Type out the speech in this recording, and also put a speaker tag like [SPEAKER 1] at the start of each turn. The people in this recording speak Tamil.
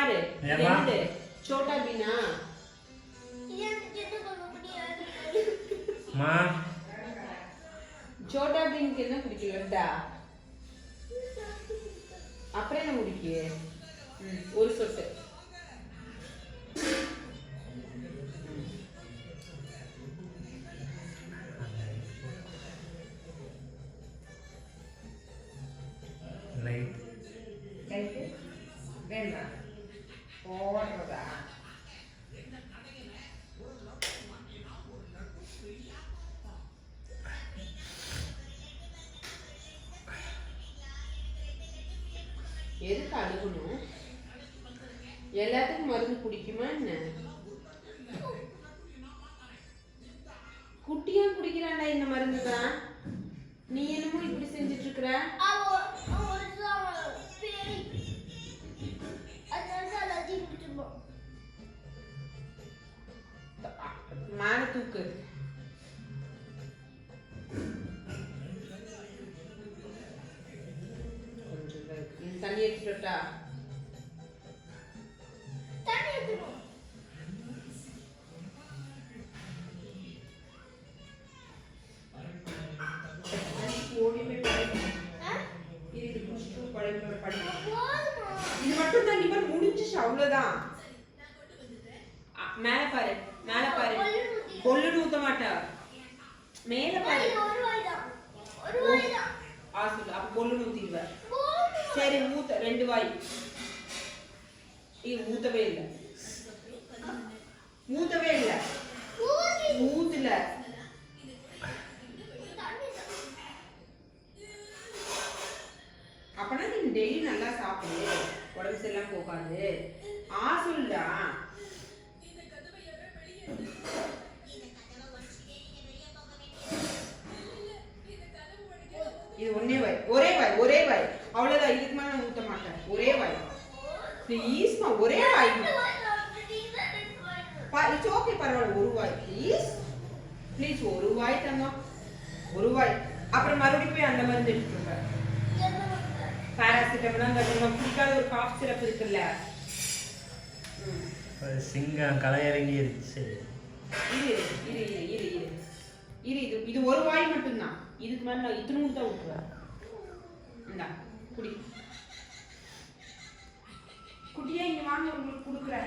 [SPEAKER 1] பாரு என்னது சோட்டா பீனா
[SPEAKER 2] மா
[SPEAKER 1] சோட்டா பீனுக்கு என்ன பிடிக்கலடா அப்புறம் என்ன முடிக்கியே ஒரு சொட்டு
[SPEAKER 2] லைட்
[SPEAKER 1] லைட் வேண்டாம் போடுறதா எதுக்கு அழுகணும் எல்லாத்துக்கும் மருந்து குடிக்குமா என்ன குட்டியா குடிக்கிறான்டா இந்த மருந்து தான் நீ என்னமோ இப்படி செஞ்சிட்டு இருக்கிற மேல தூக்கு தண்ணி எடுத்துட்டா இது மட்டும் தான் இப்ப முடிஞ்சிச்சு அவ்வளவுதான் மேல பாரு மேல பாரு கொள்ளுன்னு ஊத்த மாட்டா மேல பாரு ஆசு அப்ப கொள்ளுன்னு ஊத்திடுவ சரி ஊத்த 2 வாய் ஊத்தவே இல்லை ஊத்துல அப்பனா நீ டெய்லி நல்லா சாப்பிடு உடம்பு சரியில்லாம போகாது ஆசுல்டா இது ஒரே வாய் அவ்வளவுதான் இதுக்கு மேல நான் ஊத்த மாட்டேன் ஒரே வாய் ப்ளீஸ்மா ஒரே வாய் இட்ஸ் ஓகே பரவாயில்ல ஒரு வாய் ப்ளீஸ் ஒரு வாய் தங்கம் ஒரு வாய் அப்புறம் மறுபடியும் போய் அந்த மருந்து எடுத்துருங்க பாராசிட்டமல் தான் பிடிக்காத ஒரு காஃப் சிரப் இருக்குல்ல
[SPEAKER 2] சிங்கம் களையிறங்கிருச்சு
[SPEAKER 1] இது ஒரு வாய் மட்டும்தான் இதுக்கு மேல நான் இத்தனை தான் விட்டுருவேன் இந்தா குடி குட்டியா இங்க வாங்க உங்களுக்கு கொடுக்குறேன்